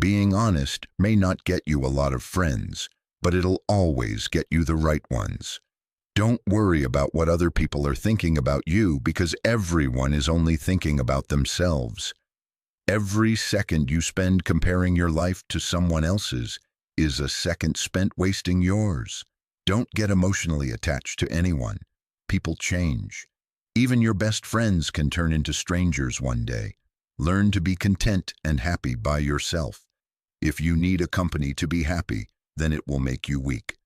Being honest may not get you a lot of friends, but it'll always get you the right ones. Don't worry about what other people are thinking about you because everyone is only thinking about themselves. Every second you spend comparing your life to someone else's is a second spent wasting yours. Don't get emotionally attached to anyone. People change. Even your best friends can turn into strangers one day. Learn to be content and happy by yourself. If you need a company to be happy, then it will make you weak.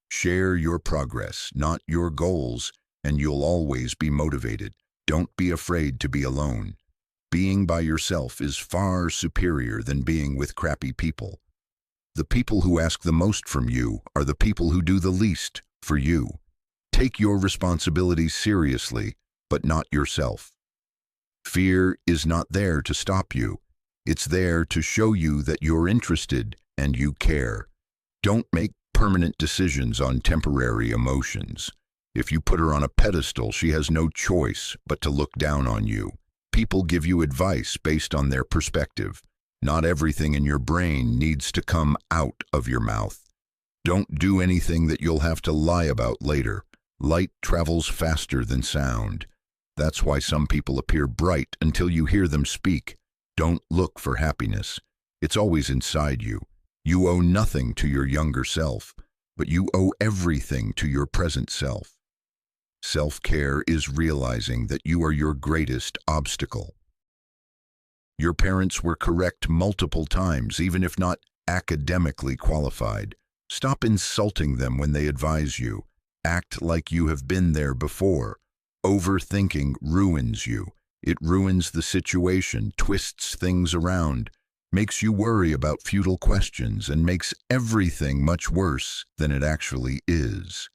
Share your progress, not your goals, and you'll always be motivated. Don't be afraid to be alone. Being by yourself is far superior than being with crappy people. The people who ask the most from you are the people who do the least for you. Take your responsibilities seriously, but not yourself. Fear is not there to stop you. It's there to show you that you're interested and you care. Don't make permanent decisions on temporary emotions. If you put her on a pedestal, she has no choice but to look down on you. People give you advice based on their perspective. Not everything in your brain needs to come out of your mouth. Don't do anything that you'll have to lie about later. Light travels faster than sound. That's why some people appear bright until you hear them speak. Don't look for happiness. It's always inside you. You owe nothing to your younger self, but you owe everything to your present self. Self-care is realizing that you are your greatest obstacle. Your parents were correct multiple times, even if not academically qualified. Stop insulting them when they advise you. Act like you have been there before. Overthinking ruins you. It ruins the situation, twists things around, makes you worry about futile questions, and makes everything much worse than it actually is.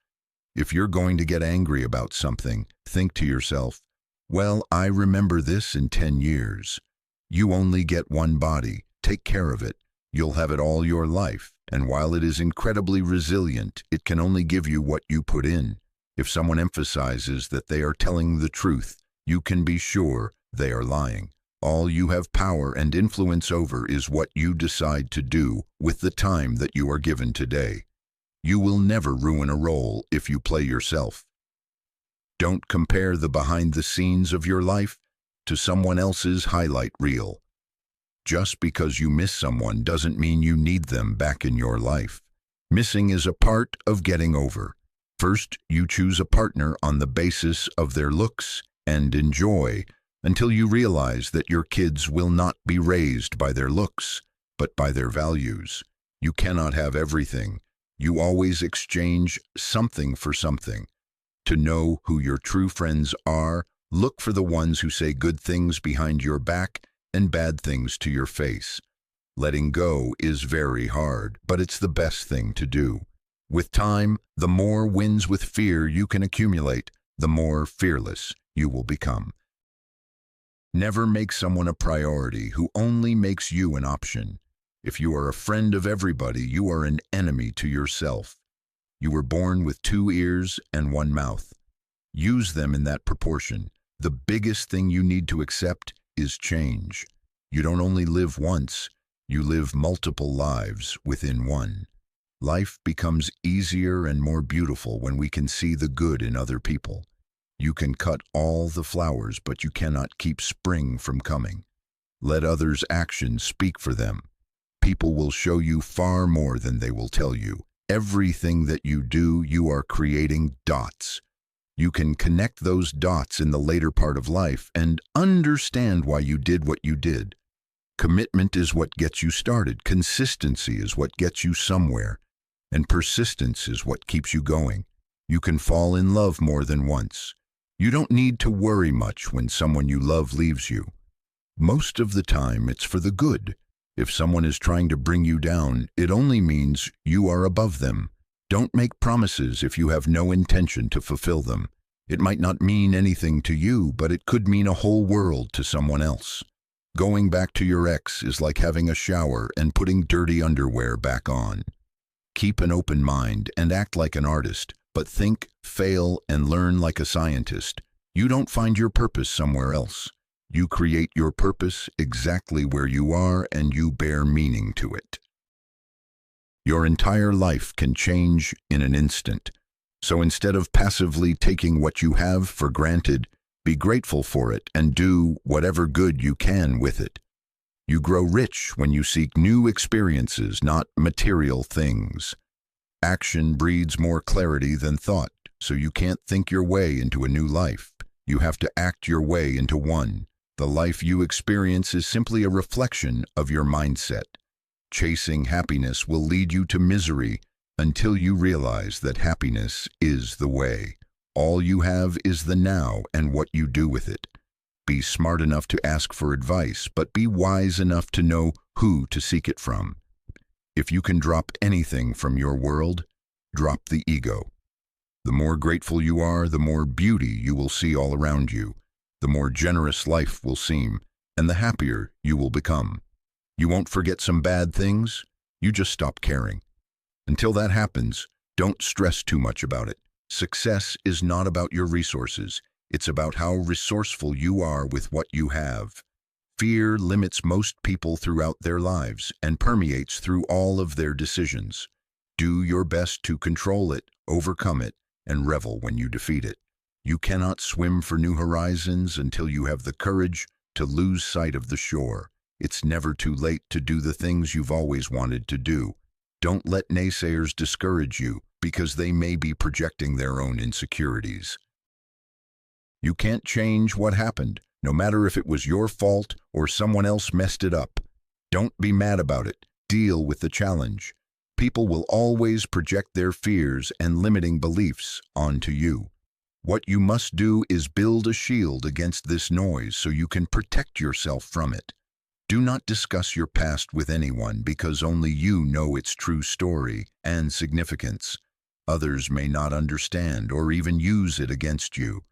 If you're going to get angry about something, think to yourself, well, I remember this in 10 years. You only get one body. Take care of it. You'll have it all your life, and while it is incredibly resilient, it can only give you what you put in. If someone emphasizes that they are telling the truth, you can be sure they are lying. All you have power and influence over is what you decide to do with the time that you are given today. You will never ruin a role if you play yourself. Don't compare the behind the scenes of your life to someone else's highlight reel. Just because you miss someone doesn't mean you need them back in your life. Missing is a part of getting over. First, you choose a partner on the basis of their looks and enjoy until you realize that your kids will not be raised by their looks, but by their values. You cannot have everything. You always exchange something for something. To know who your true friends are, look for the ones who say good things behind your back and bad things to your face. Letting go is very hard, but it's the best thing to do. With time, the more wins with fear you can accumulate, the more fearless you will become. Never make someone a priority who only makes you an option. If you are a friend of everybody, you are an enemy to yourself. You were born with 2 ears and 1 mouth. Use them in that proportion. The biggest thing you need to accept is change. You don't only live once, you live multiple lives within one. Life becomes easier and more beautiful when we can see the good in other people. You can cut all the flowers, but you cannot keep spring from coming. Let others' actions speak for them. People will show you far more than they will tell you. Everything that you do, you are creating dots. You can connect those dots in the later part of life and understand why you did what you did. Commitment is what gets you started. Consistency is what gets you somewhere. And persistence is what keeps you going. You can fall in love more than once. You don't need to worry much when someone you love leaves you. Most of the time, it's for the good. If someone is trying to bring you down, it only means you are above them. Don't make promises if you have no intention to fulfill them. It might not mean anything to you, but it could mean a whole world to someone else. Going back to your ex is like having a shower and putting dirty underwear back on. Keep an open mind and act like an artist, but think, fail, and learn like a scientist. You don't find your purpose somewhere else. You create your purpose exactly where you are, and you bear meaning to it. Your entire life can change in an instant. So instead of passively taking what you have for granted, be grateful for it and do whatever good you can with it. You grow rich when you seek new experiences, not material things. Action breeds more clarity than thought, so you can't think your way into a new life. You have to act your way into one. The life you experience is simply a reflection of your mindset. Chasing happiness will lead you to misery until you realize that happiness is the way. All you have is the now and what you do with it. Be smart enough to ask for advice, but be wise enough to know who to seek it from. If you can drop anything from your world, drop the ego. The more grateful you are, the more beauty you will see all around you. The more generous life will seem, and the happier you will become. You won't forget some bad things, you just stop caring. Until that happens, don't stress too much about it. Success is not about your resources, it's about how resourceful you are with what you have. Fear limits most people throughout their lives and permeates through all of their decisions. Do your best to control it, overcome it, and revel when you defeat it. You cannot swim for new horizons until you have the courage to lose sight of the shore. It's never too late to do the things you've always wanted to do. Don't let naysayers discourage you because they may be projecting their own insecurities. You can't change what happened, no matter if it was your fault or someone else messed it up. Don't be mad about it. Deal with the challenge. People will always project their fears and limiting beliefs onto you. What you must do is build a shield against this noise so you can protect yourself from it. Do not discuss your past with anyone because only you know its true story and significance. Others may not understand or even use it against you.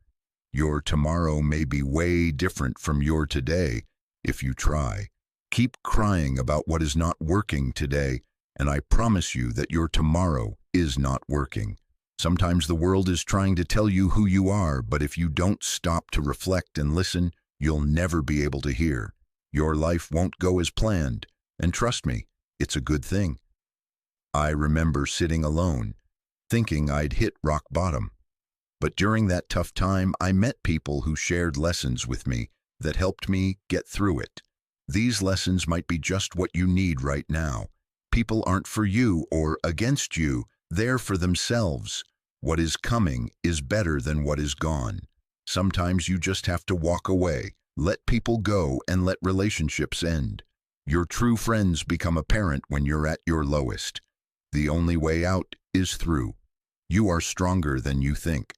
Your tomorrow may be way different from your today if you try. Keep crying about what is not working today, and I promise you that your tomorrow is not working. Sometimes the world is trying to tell you who you are, but if you don't stop to reflect and listen, you'll never be able to hear. Your life won't go as planned, and trust me, it's a good thing. I remember sitting alone, thinking I'd hit rock bottom. But during that tough time, I met people who shared lessons with me that helped me get through it. These lessons might be just what you need right now. People aren't for you or against you, they're for themselves. What is coming is better than what is gone. Sometimes you just have to walk away, let people go, and let relationships end. Your true friends become apparent when you're at your lowest. The only way out is through. You are stronger than you think.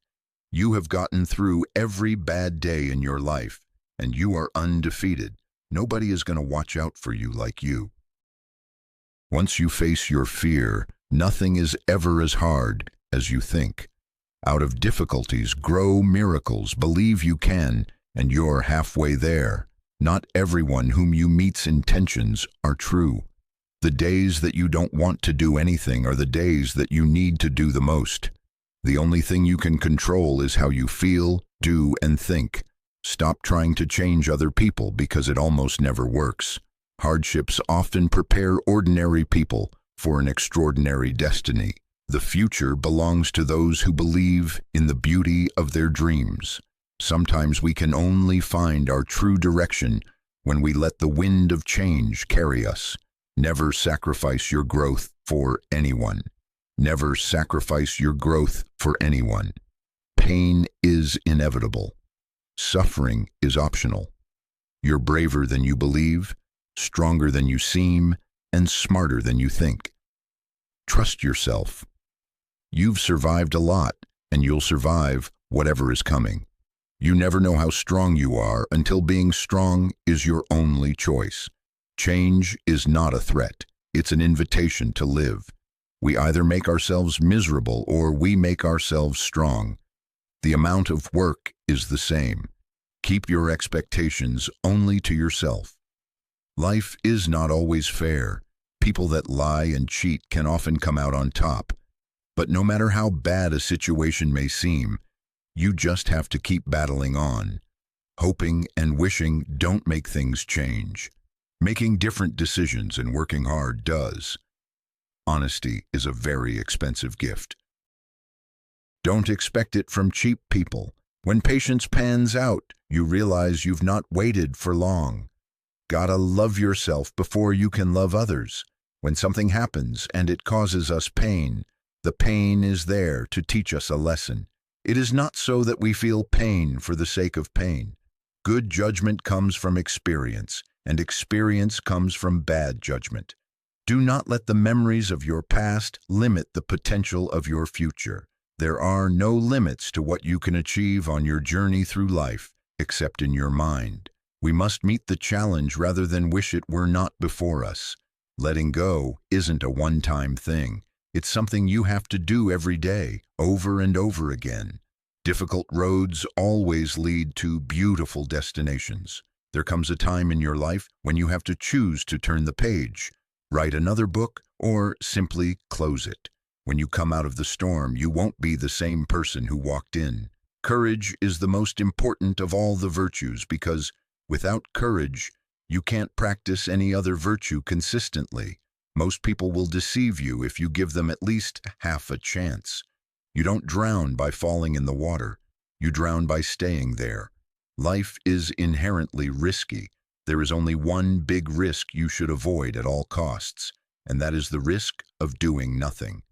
You have gotten through every bad day in your life, and you are undefeated. Nobody is going to watch out for you like you. Once you face your fear, nothing is ever as hard as you think. Out of difficulties grow miracles. Believe you can, and you're halfway there. Not everyone whom you meet's intentions are true. The days that you don't want to do anything are the days that you need to do the most. The only thing you can control is how you feel, do, and think. Stop trying to change other people because it almost never works. Hardships often prepare ordinary people for an extraordinary destiny. The future belongs to those who believe in the beauty of their dreams. Sometimes we can only find our true direction when we let the wind of change carry us. Never sacrifice your growth for anyone. Never sacrifice your growth for anyone. Pain is inevitable. Suffering is optional. You're braver than you believe, stronger than you seem, and smarter than you think. Trust yourself. You've survived a lot, and you'll survive whatever is coming. You never know how strong you are until being strong is your only choice. Change is not a threat. It's an invitation to live. We either make ourselves miserable or we make ourselves strong. The amount of work is the same. Keep your expectations only to yourself. Life is not always fair. People that lie and cheat can often come out on top. But no matter how bad a situation may seem, you just have to keep battling on. Hoping and wishing don't make things change. Making different decisions and working hard does. Honesty is a very expensive gift. Don't expect it from cheap people. When patience pans out, you realize you've not waited for long. Gotta love yourself before you can love others. When something happens and it causes us pain, the pain is there to teach us a lesson. It is not so that we feel pain for the sake of pain. Good judgment comes from experience, and experience comes from bad judgment. Do not let the memories of your past limit the potential of your future. There are no limits to what you can achieve on your journey through life, except in your mind. We must meet the challenge rather than wish it were not before us. Letting go isn't a one-time thing. It's something you have to do every day, over and over again. Difficult roads always lead to beautiful destinations. There comes a time in your life when you have to choose to turn the page, write another book, or simply close it. When you come out of the storm, you won't be the same person who walked in. Courage is the most important of all the virtues because without courage, you can't practice any other virtue consistently. Most people will deceive you if you give them at least half a chance. You don't drown by falling in the water. You drown by staying there. Life is inherently risky. There is only one big risk you should avoid at all costs, and that is the risk of doing nothing.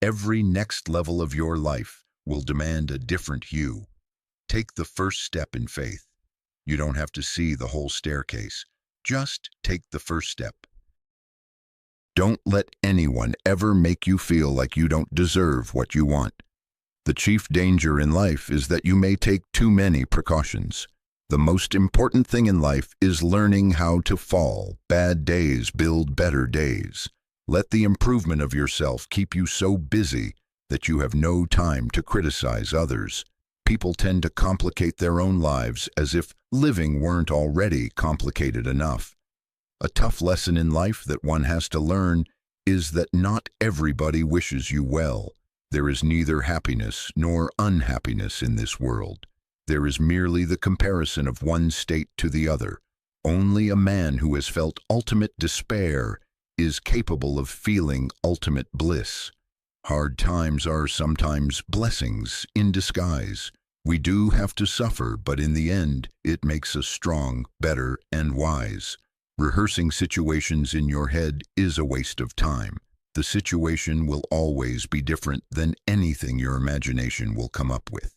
Every next level of your life will demand a different you. Take the first step in faith. You don't have to see the whole staircase. Just take the first step. Don't let anyone ever make you feel like you don't deserve what you want. The chief danger in life is that you may take too many precautions. The most important thing in life is learning how to fall. Bad days build better days. Let the improvement of yourself keep you so busy that you have no time to criticize others. People tend to complicate their own lives as if living weren't already complicated enough. A tough lesson in life that one has to learn is that not everybody wishes you well. There is neither happiness nor unhappiness in this world. There is merely the comparison of one state to the other. Only a man who has felt ultimate despair is capable of feeling ultimate bliss. Hard times are sometimes blessings in disguise. We do have to suffer, but in the end, it makes us strong, better, and wise. Rehearsing situations in your head is a waste of time. The situation will always be different than anything your imagination will come up with.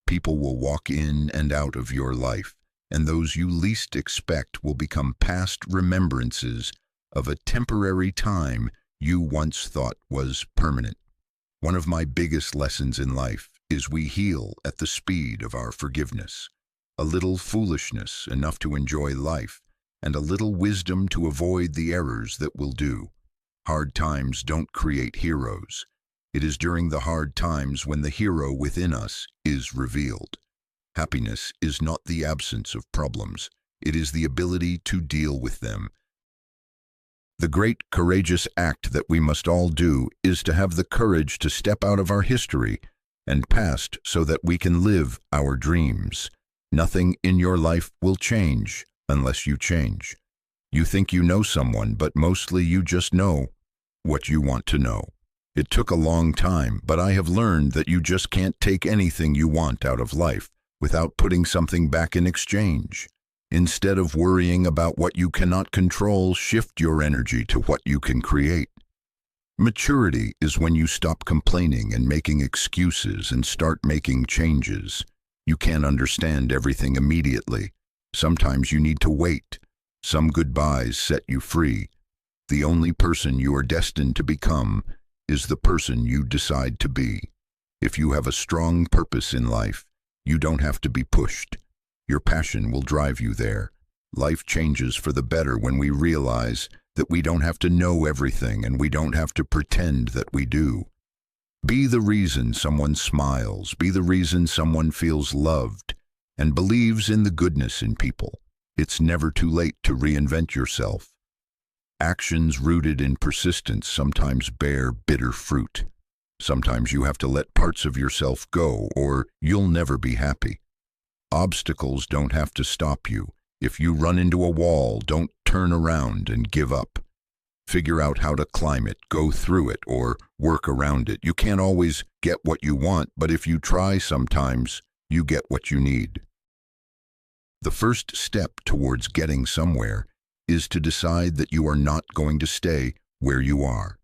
People will walk in and out of your life, and those you least expect will become past remembrances of a temporary time you once thought was permanent. One of my biggest lessons in life is we heal at the speed of our forgiveness. A little foolishness enough to enjoy life, and a little wisdom to avoid the errors that will do. Hard times don't create heroes. It is during the hard times when the hero within us is revealed. Happiness is not the absence of problems. It is the ability to deal with them. The great courageous act that we must all do is to have the courage to step out of our history and past so that we can live our dreams. Nothing in your life will change unless you change. You think you know someone, but mostly you just know what you want to know. It took a long time, but I have learned that you just can't take anything you want out of life without putting something back in exchange. Instead of worrying about what you cannot control, shift your energy to what you can create. Maturity is when you stop complaining and making excuses and start making changes. You can't understand everything immediately. Sometimes you need to wait. Some goodbyes set you free. The only person you are destined to become is the person you decide to be. If you have a strong purpose in life, you don't have to be pushed. Your passion will drive you there. Life changes for the better when we realize that we don't have to know everything and we don't have to pretend that we do. Be the reason someone smiles. Be the reason someone feels loved and believes in the goodness in people. It's never too late to reinvent yourself. Actions rooted in persistence sometimes bear bitter fruit. Sometimes you have to let parts of yourself go or you'll never be happy. Obstacles don't have to stop you. If you run into a wall, don't turn around and give up. Figure out how to climb it, go through it, or work around it. You can't always get what you want, but if you try sometimes, you get what you need. The first step towards getting somewhere is to decide that you are not going to stay where you are.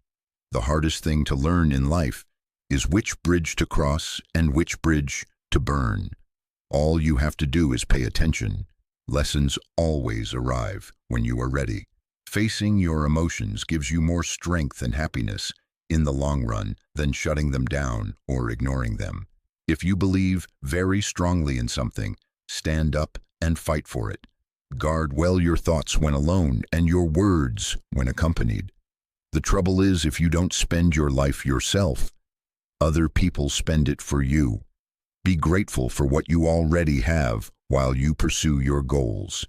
The hardest thing to learn in life is which bridge to cross and which bridge to burn. All you have to do is pay attention. Lessons always arrive when you are ready. Facing your emotions gives you more strength and happiness in the long run than shutting them down or ignoring them. If you believe very strongly in something, stand up and fight for it. Guard well your thoughts when alone and your words when accompanied. The trouble is, if you don't spend your life yourself, other people spend it for you. Be grateful for what you already have while you pursue your goals.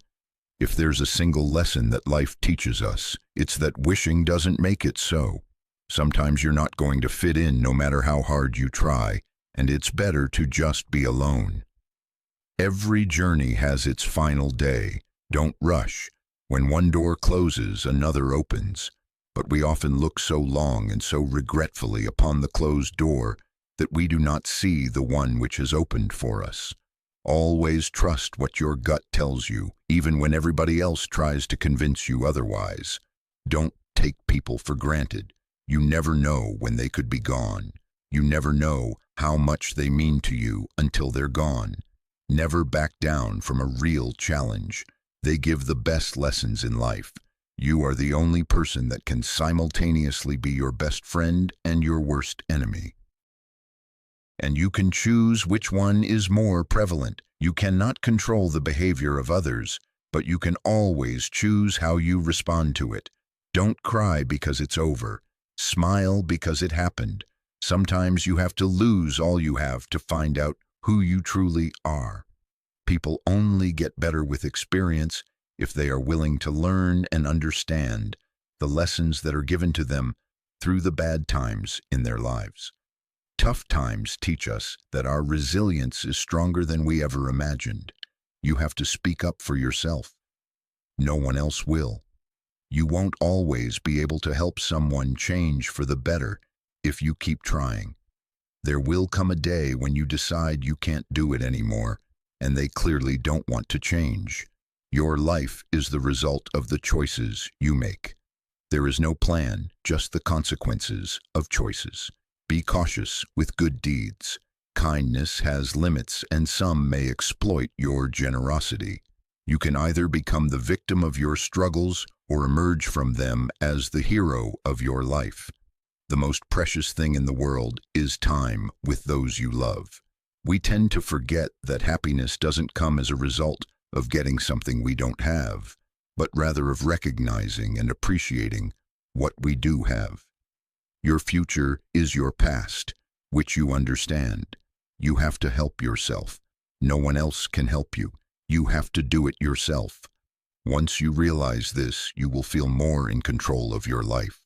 If there's a single lesson that life teaches us, it's that wishing doesn't make it so. Sometimes you're not going to fit in no matter how hard you try, and it's better to just be alone. Every journey has its final day. Don't rush. When one door closes, another opens. But we often look so long and so regretfully upon the closed door that we do not see the one which has opened for us. Always trust what your gut tells you, even when everybody else tries to convince you otherwise. Don't take people for granted. You never know when they could be gone. You never know how much they mean to you until they're gone. Never back down from a real challenge. They give the best lessons in life. You are the only person that can simultaneously be your best friend and your worst enemy. And you can choose which one is more prevalent. You cannot control the behavior of others, but you can always choose how you respond to it. Don't cry because it's over. Smile because it happened. Sometimes you have to lose all you have to find out who you truly are. People only get better with experience if they are willing to learn and understand the lessons that are given to them through the bad times in their lives. Tough times teach us that our resilience is stronger than we ever imagined. You have to speak up for yourself. No one else will. You won't always be able to help someone change for the better if you keep trying. There will come a day when you decide you can't do it anymore, and they clearly don't want to change. Your life is the result of the choices you make. There is no plan, just the consequences of choices. Be cautious with good deeds. Kindness has limits, and some may exploit your generosity. You can either become the victim of your struggles or emerge from them as the hero of your life. The most precious thing in the world is time with those you love. We tend to forget that happiness doesn't come as a result of getting something we don't have, but rather of recognizing and appreciating what we do have. Your future is your past, which you understand. You have to help yourself. No one else can help you. You have to do it yourself. Once you realize this, you will feel more in control of your life.